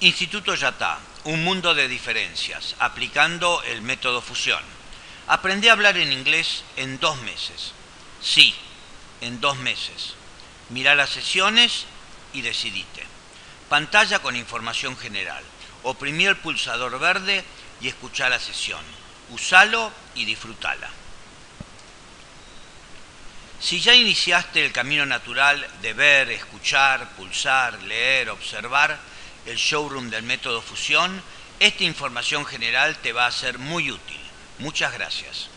Instituto Yatá, un mundo de diferencias, aplicando el método fusión. Aprendí a hablar en inglés en 2 meses. Sí, en 2 meses. Mirá las sesiones y decidite. Pantalla con información general. Oprimí el pulsador verde y escuchá la sesión. Usalo y disfrutala. Si ya iniciaste el camino natural de ver, escuchar, pulsar, leer, observar el showroom del método fusión, esta información general te va a ser muy útil. Muchas gracias.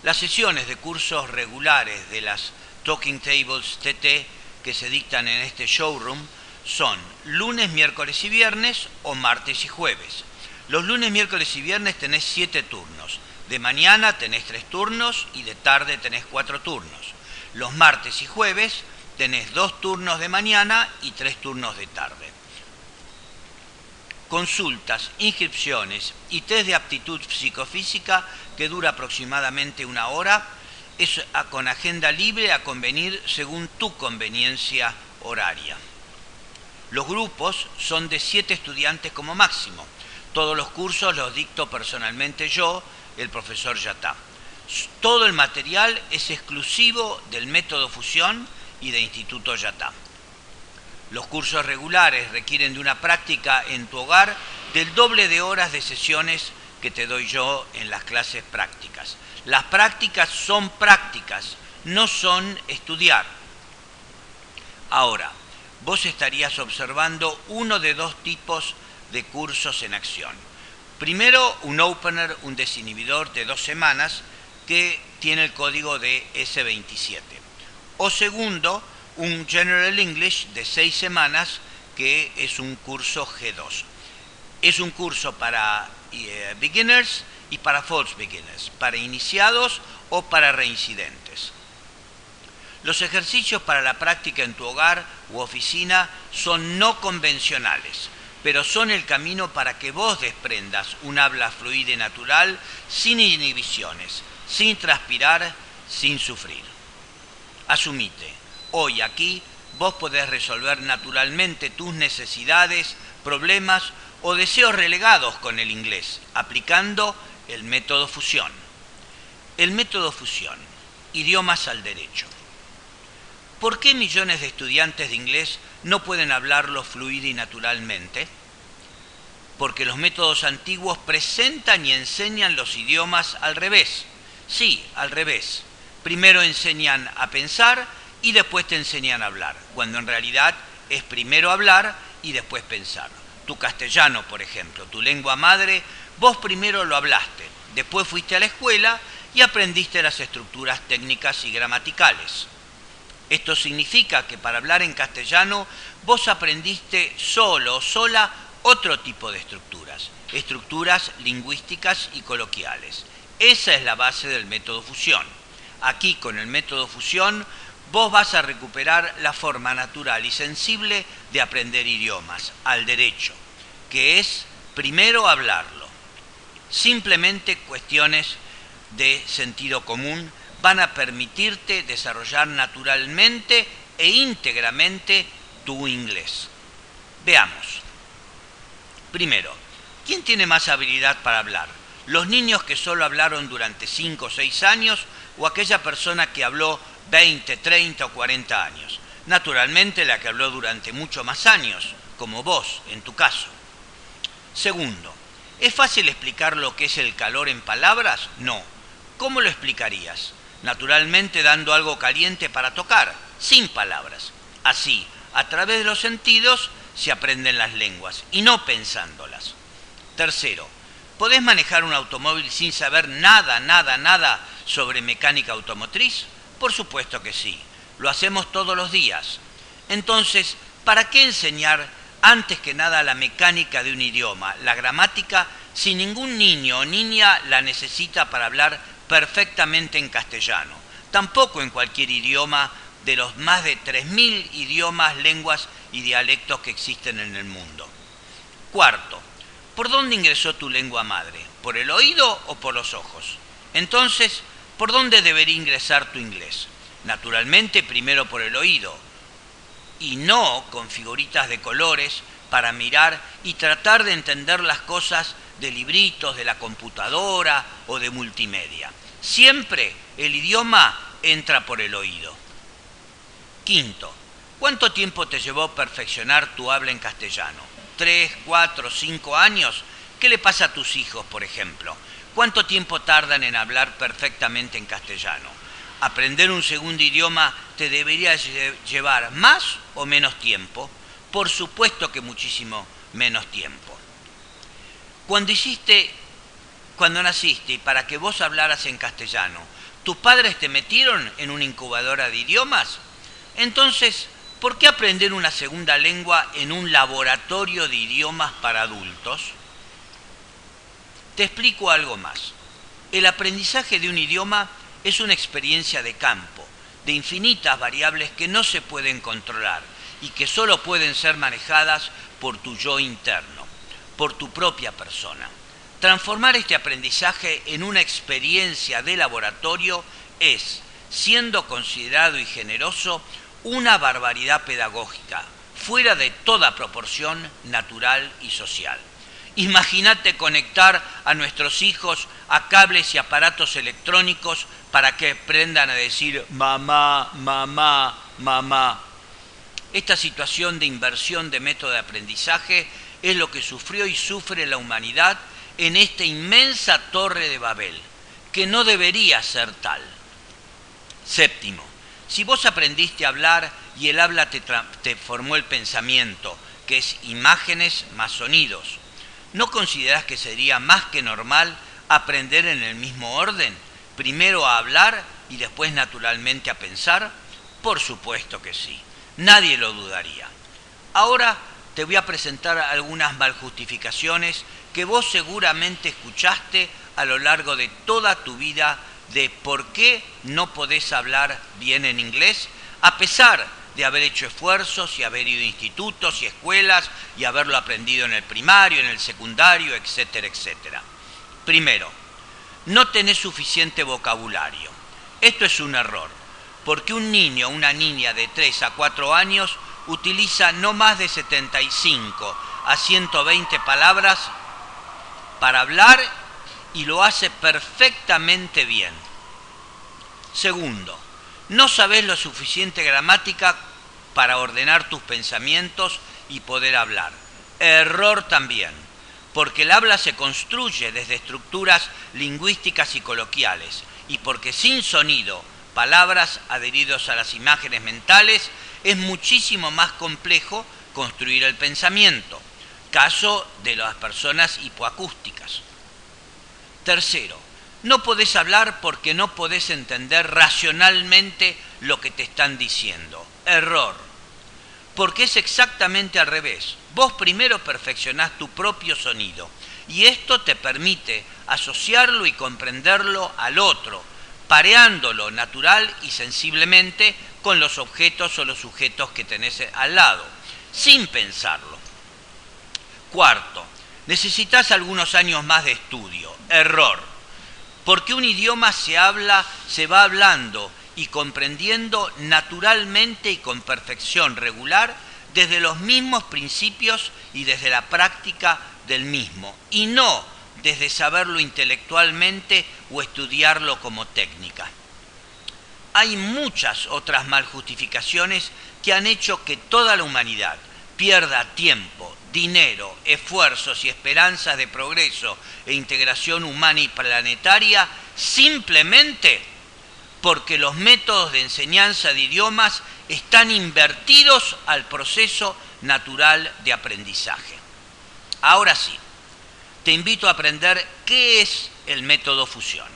Las sesiones de cursos regulares de las Talking Tables TT que se dictan en este showroom son lunes, miércoles y viernes o martes y jueves. Los lunes, miércoles y viernes tenés 7 turnos. De mañana tenés 3 turnos y de tarde tenés 4 turnos. Los martes y jueves tenés 2 turnos de mañana y 3 turnos de tarde. Consultas, inscripciones y test de aptitud psicofísica que dura aproximadamente 1 hora, es con agenda libre a convenir según tu conveniencia horaria. Los grupos son de 7 estudiantes como máximo. Todos los cursos los dicto personalmente yo, el profesor Yatá. Todo el material es exclusivo del método fusión y de Instituto Yatá. Los cursos regulares requieren de una práctica en tu hogar del doble de horas de sesiones que te doy yo en las clases prácticas. Las prácticas son prácticas, no son estudiar. Ahora, vos estarías observando uno de 2 tipos de cursos en acción. Primero, un opener, un desinhibidor de 2 semanas que tiene el código de S27. O segundo, un General English de 6 semanas que es un curso G2. Es un curso para beginners y para false beginners, para iniciados o para reincidentes. Los ejercicios para la práctica en tu hogar u oficina son no convencionales, pero son el camino para que vos desprendas un habla fluida y natural, sin inhibiciones, sin transpirar, sin sufrir. Asumite, hoy aquí vos podés resolver naturalmente tus necesidades, problemas o deseos relegados con el inglés, aplicando el método fusión. El método fusión, idiomas al derecho. ¿Por qué millones de estudiantes de inglés no pueden hablarlo fluido y naturalmente? Porque los métodos antiguos presentan y enseñan los idiomas al revés. Sí, al revés. Primero enseñan a pensar y después te enseñan a hablar, cuando en realidad es primero hablar y después pensar. Tu castellano, por ejemplo, tu lengua madre, vos primero lo hablaste, después fuiste a la escuela y aprendiste las estructuras técnicas y gramaticales. Esto significa que para hablar en castellano vos aprendiste solo o sola otro tipo de estructuras lingüísticas y coloquiales. Esa es la base del método fusión. Aquí con el método fusión vos vas a recuperar la forma natural y sensible de aprender idiomas, al derecho, que es primero hablarlo. Simplemente cuestiones de sentido común van a permitirte desarrollar naturalmente e íntegramente tu inglés. Veamos. Primero, ¿quién tiene más habilidad para hablar? ¿Los niños que solo hablaron durante 5 o 6 años o aquella persona que habló 20, 30 o 40 años? Naturalmente la que habló durante mucho más años, como vos, en tu caso. Segundo, ¿es fácil explicar lo que es el calor en palabras? No. ¿Cómo lo explicarías? Naturalmente dando algo caliente para tocar, sin palabras. Así, a través de los sentidos se aprenden las lenguas y no pensándolas. Tercero, ¿podés manejar un automóvil sin saber nada sobre mecánica automotriz? Por supuesto que sí, lo hacemos todos los días. Entonces, ¿para qué enseñar antes que nada la mecánica de un idioma, la gramática, si ningún niño o niña la necesita para hablar perfectamente en castellano? Tampoco en cualquier idioma de los más de 3.000 idiomas, lenguas y dialectos que existen en el mundo. Cuarto, ¿por dónde ingresó tu lengua madre? ¿Por el oído o por los ojos? Entonces, ¿por dónde debería ingresar tu inglés? Naturalmente, primero por el oído. y no con figuritas de colores para mirar y tratar de entender las cosas de libritos, de la computadora o de multimedia. Siempre el idioma entra por el oído. Quinto, ¿cuánto tiempo te llevó perfeccionar tu habla en castellano? ¿3, 4, 5 años? ¿Qué le pasa a tus hijos, por ejemplo? ¿Cuánto tiempo tardan en hablar perfectamente en castellano? ¿Aprender un segundo idioma te debería llevar más o menos tiempo? Por supuesto que muchísimo menos tiempo. Cuando naciste y para que vos hablaras en castellano, ¿tus padres te metieron en una incubadora de idiomas? Entonces, ¿por qué aprender una segunda lengua en un laboratorio de idiomas para adultos? Te explico algo más. El aprendizaje de un idioma es una experiencia de campo, de infinitas variables que no se pueden controlar y que solo pueden ser manejadas por tu yo interno, por tu propia persona. Transformar este aprendizaje en una experiencia de laboratorio es, siendo considerado y generoso, una barbaridad pedagógica, fuera de toda proporción natural y social. Imagínate conectar a nuestros hijos a cables y aparatos electrónicos para que aprendan a decir mamá, mamá, mamá. Esta situación de inversión de método de aprendizaje es lo que sufrió y sufre la humanidad en esta inmensa torre de Babel, que no debería ser tal. Séptimo, si vos aprendiste a hablar y el habla te formó el pensamiento, que es imágenes más sonidos, ¿no considerás que sería más que normal aprender en el mismo orden? Primero a hablar y después naturalmente a pensar. Por supuesto que sí, nadie lo dudaría. Ahora te voy a presentar algunas maljustificaciones que vos seguramente escuchaste a lo largo de toda tu vida de por qué no podés hablar bien en inglés, a pesar de haber hecho esfuerzos y haber ido a institutos y escuelas y haberlo aprendido en el primario, en el secundario, etcétera, etcétera. Primero, no tenés suficiente vocabulario. Esto es un error, porque un niño o una niña de 3 a 4 años utiliza no más de 75 a 120 palabras para hablar y lo hace perfectamente bien. Segundo, no sabés lo suficiente gramática para ordenar tus pensamientos y poder hablar. Error también, porque el habla se construye desde estructuras lingüísticas y coloquiales, y porque sin sonido, palabras adheridos a las imágenes mentales, es muchísimo más complejo construir el pensamiento. Caso de las personas hipoacústicas. Tercero, no podés hablar porque no podés entender racionalmente lo que te están diciendo. Error. Porque es exactamente al revés. Vos primero perfeccionás tu propio sonido y esto te permite asociarlo y comprenderlo al otro, pareándolo natural y sensiblemente con los objetos o los sujetos que tenés al lado, sin pensarlo. Cuarto, necesitas algunos años más de estudio. Error. Porque un idioma se va hablando y comprendiendo naturalmente y con perfección regular desde los mismos principios y desde la práctica del mismo, y no desde saberlo intelectualmente o estudiarlo como técnica. Hay muchas otras maljustificaciones que han hecho que toda la humanidad pierda tiempo, dinero, esfuerzos y esperanzas de progreso e integración humana y planetaria simplemente porque los métodos de enseñanza de idiomas están invertidos al proceso natural de aprendizaje. Ahora sí, te invito a aprender qué es el método fusión.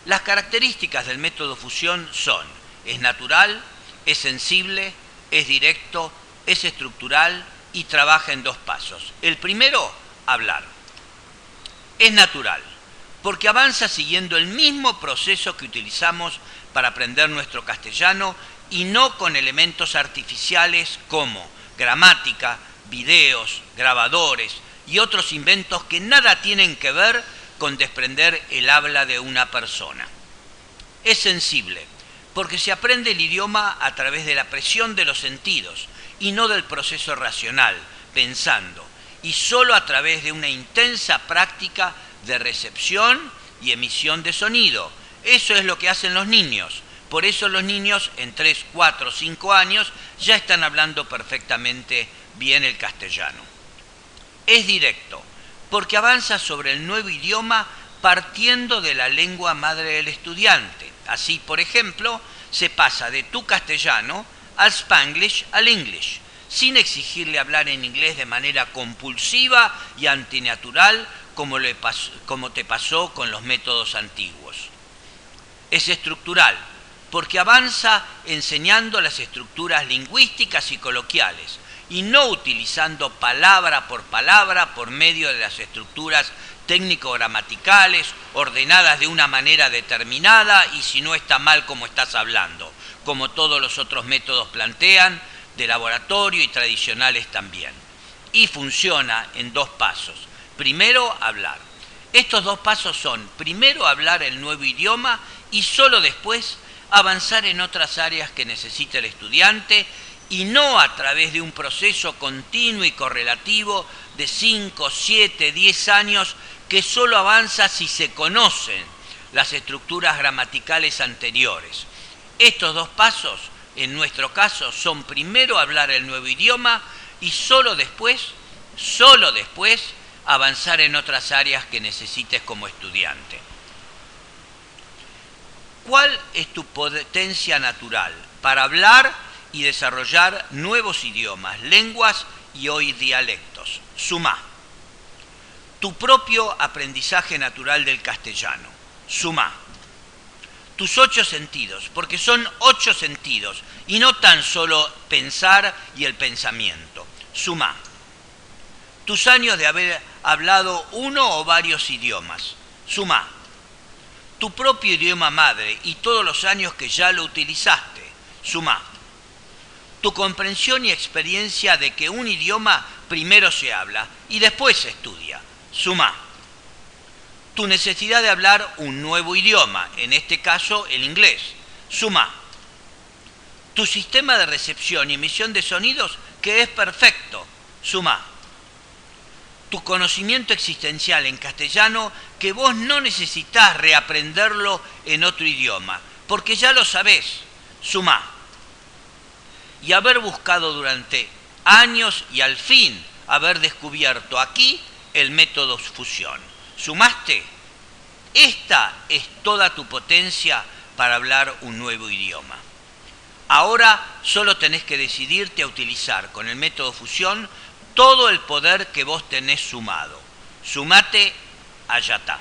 Las características del método fusión son: es natural, es sensible, es directo, es estructural y trabaja en 2 pasos. El primero, hablar. Es natural, porque avanza siguiendo el mismo proceso que utilizamos para aprender nuestro castellano y no con elementos artificiales como gramática, videos, grabadores y otros inventos que nada tienen que ver con desprender el habla de una persona. Es sensible, porque se aprende el idioma a través de la presión de los sentidos y no del proceso racional, pensando, y solo a través de una intensa práctica de recepción y emisión de sonido. Eso es lo que hacen los niños. Por eso los niños en 3, 4, 5 años ya están hablando perfectamente bien el castellano. Es directo, porque avanza sobre el nuevo idioma partiendo de la lengua madre del estudiante. Así, por ejemplo, se pasa de tu castellano al Spanglish al English, sin exigirle hablar en inglés de manera compulsiva y antinatural como te pasó con los métodos antiguos. Es estructural, porque avanza enseñando las estructuras lingüísticas y coloquiales, y no utilizando palabra por medio de las estructuras técnico-gramaticales, ordenadas de una manera determinada y si no está mal como estás hablando, como todos los otros métodos plantean, de laboratorio y tradicionales también. Y funciona en 2 pasos. Primero, hablar. Estos 2 pasos son, primero hablar el nuevo idioma y solo después avanzar en otras áreas que necesita el estudiante y no a través de un proceso continuo y correlativo de 5, 7, 10 años que solo avanza si se conocen las estructuras gramaticales anteriores. Estos 2 pasos, en nuestro caso, son primero hablar el nuevo idioma y solo después avanzar en otras áreas que necesites como estudiante. ¿Cuál es tu potencia natural para hablar y desarrollar nuevos idiomas, lenguas y hoy dialectos? Sumá. Tu propio aprendizaje natural del castellano. Sumá. Tus 8 sentidos, porque son 8 sentidos y no tan solo pensar y el pensamiento. Sumá. Tus años de haber hablado uno o varios idiomas. Sumá. Tu propio idioma madre y todos los años que ya lo utilizaste. Sumá. Tu comprensión y experiencia de que un idioma primero se habla y después se estudia. Sumá. Tu necesidad de hablar un nuevo idioma, en este caso el inglés. Sumá. Tu sistema de recepción y emisión de sonidos que es perfecto. Sumá. Tu conocimiento existencial en castellano que vos no necesitás reaprenderlo en otro idioma, porque ya lo sabés. Sumá. Y haber buscado durante años y al fin haber descubierto aquí el método fusión. ¿Sumaste? Esta es toda tu potencia para hablar un nuevo idioma. Ahora solo tenés que decidirte a utilizar con el método fusión todo el poder que vos tenés sumado. Sumate a Yatá.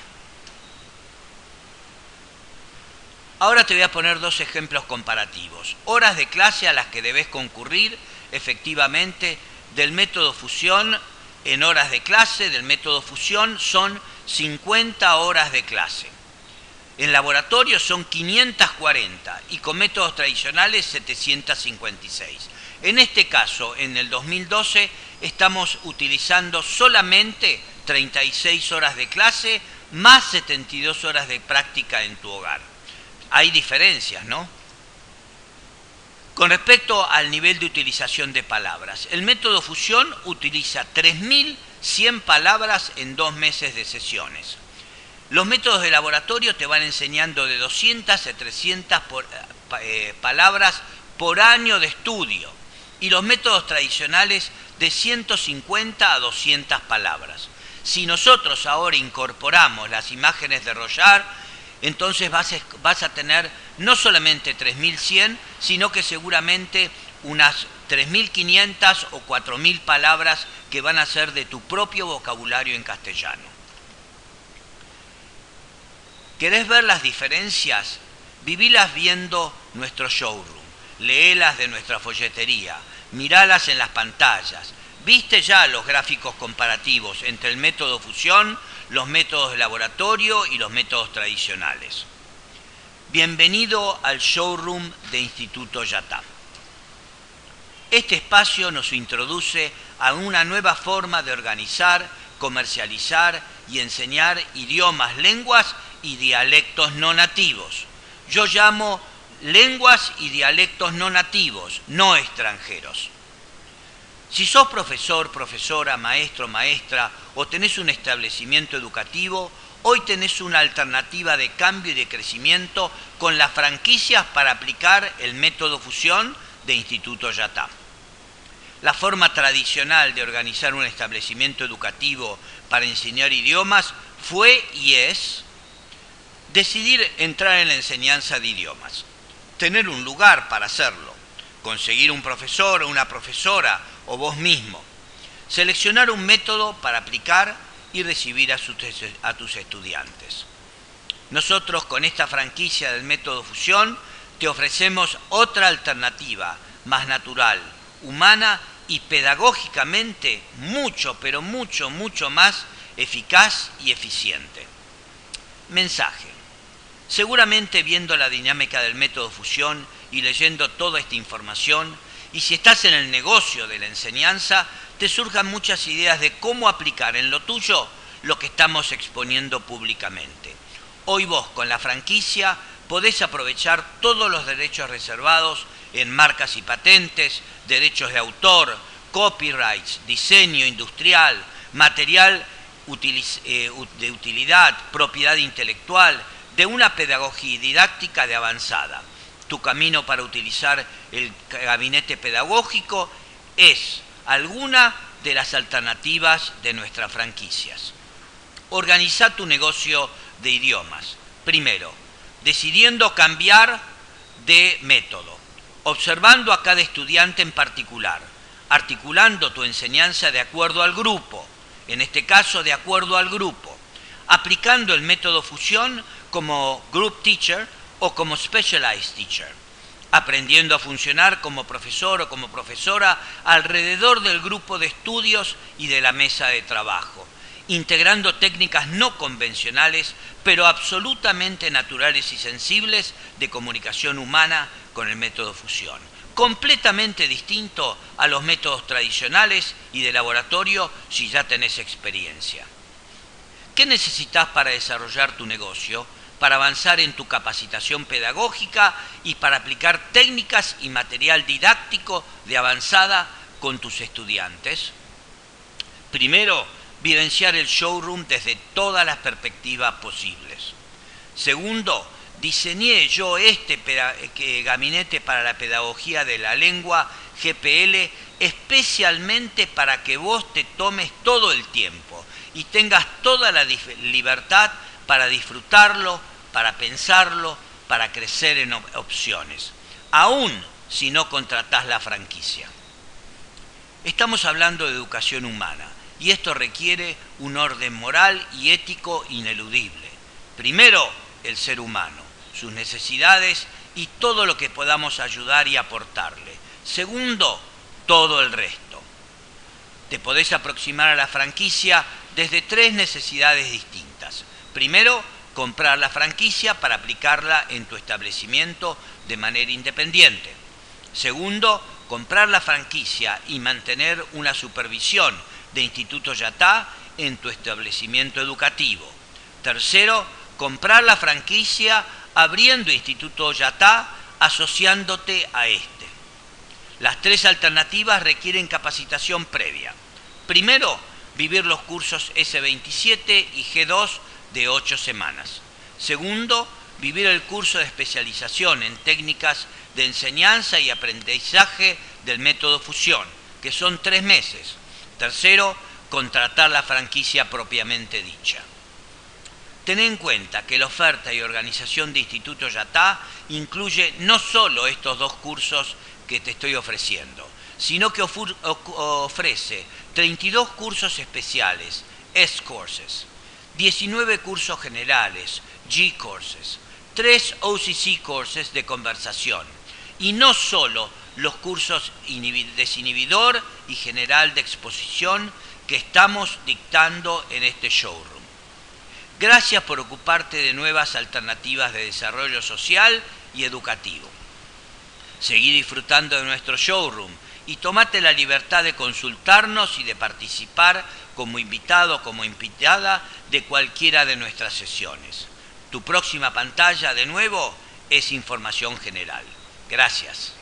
Ahora te voy a poner 2 ejemplos comparativos. Horas de clase a las que debes concurrir efectivamente del método fusión. En horas de clase del método fusión son 50 horas de clase. En laboratorio son 540 y con métodos tradicionales 756. En este caso, en el 2012, estamos utilizando solamente 36 horas de clase más 72 horas de práctica en tu hogar. Hay diferencias, ¿no? Con respecto al nivel de utilización de palabras, el método fusión utiliza 3.100 palabras en 2 meses de sesiones. Los métodos de laboratorio te van enseñando de 200 a 300 palabras por año de estudio y los métodos tradicionales de 150 a 200 palabras. Si nosotros ahora incorporamos las imágenes de Rollard, entonces vas a tener no solamente 3.100, sino que seguramente unas 3.500 o 4.000 palabras que van a ser de tu propio vocabulario en castellano. ¿Querés ver las diferencias? Vivílas viendo nuestro showroom, léelas de nuestra folletería, miralas en las pantallas. ¿Viste ya los gráficos comparativos entre el método fusión, los métodos de laboratorio y los métodos tradicionales? Bienvenido al showroom de Instituto Yatá. Este espacio nos introduce a una nueva forma de organizar, comercializar y enseñar idiomas, lenguas y dialectos no nativos. Yo llamo lenguas y dialectos no nativos, no extranjeros. Si sos profesor, profesora, maestro, maestra o tenés un establecimiento educativo, hoy tenés una alternativa de cambio y de crecimiento con las franquicias para aplicar el método fusión de Instituto Yatá. La forma tradicional de organizar un establecimiento educativo para enseñar idiomas fue y es decidir entrar en la enseñanza de idiomas, tener un lugar para hacerlo, conseguir un profesor o una profesora o vos mismo, seleccionar un método para aplicar y recibir a tus estudiantes. Nosotros con esta franquicia del método fusión te ofrecemos otra alternativa más natural, humana y pedagógicamente mucho, pero mucho más eficaz y eficiente. Mensaje. Seguramente viendo la dinámica del método fusión y leyendo toda esta información, y si estás en el negocio de la enseñanza, te surjan muchas ideas de cómo aplicar en lo tuyo lo que estamos exponiendo públicamente. Hoy vos con la franquicia podés aprovechar todos los derechos reservados en marcas y patentes, derechos de autor, copyrights, diseño industrial, material de utilidad, propiedad intelectual, de una pedagogía didáctica de avanzada. Tu camino para utilizar el gabinete pedagógico es alguna de las alternativas de nuestras franquicias. Organiza tu negocio de idiomas. Primero, decidiendo cambiar de método, observando a cada estudiante en particular, articulando tu enseñanza de acuerdo al grupo, en este caso de acuerdo al grupo, aplicando el método fusión como group teacher o como specialized teacher, aprendiendo a funcionar como profesor o como profesora alrededor del grupo de estudios y de la mesa de trabajo, integrando técnicas no convencionales, pero absolutamente naturales y sensibles de comunicación humana con el método fusión, completamente distinto a los métodos tradicionales y de laboratorio si ya tenés experiencia. ¿Qué necesitas para desarrollar tu negocio? Para avanzar en tu capacitación pedagógica y para aplicar técnicas y material didáctico de avanzada con tus estudiantes. Primero, vivenciar el showroom desde todas las perspectivas posibles. Segundo, diseñé yo este gabinete para la pedagogía de la lengua, GPL, especialmente para que vos te tomes todo el tiempo y tengas toda la libertad para disfrutarlo, para pensarlo, para crecer en opciones, aún si no contratás la franquicia. Estamos hablando de educación humana y esto requiere un orden moral y ético ineludible. Primero, el ser humano, sus necesidades y todo lo que podamos ayudar y aportarle. Segundo, todo el resto. Te podés aproximar a la franquicia desde tres necesidades distintas. Primero, comprar la franquicia para aplicarla en tu establecimiento de manera independiente. Segundo, comprar la franquicia y mantener una supervisión de Instituto Yatá en tu establecimiento educativo. Tercero, comprar la franquicia abriendo Instituto Yatá asociándote a este. Las tres alternativas requieren capacitación previa. Primero, vivir los cursos S27 y G2 de 8 semanas. Segundo, vivir el curso de especialización en técnicas de enseñanza y aprendizaje del método fusión, que son 3 meses. Tercero, contratar la franquicia propiamente dicha. Ten en cuenta que la oferta y organización de Instituto Yatá incluye no solo estos 2 cursos que te estoy ofreciendo, sino que ofrece 32 cursos especiales, S-Courses, 19 cursos generales, G-Courses, 3 OCC Courses de conversación, y no solo los cursos desinhibidor y general de exposición que estamos dictando en este showroom. Gracias por ocuparte de nuevas alternativas de desarrollo social y educativo. Seguí disfrutando de nuestro showroom y tomate la libertad de consultarnos y de participar como invitado o como invitada de cualquiera de nuestras sesiones. Tu próxima pantalla, de nuevo, es información general. Gracias.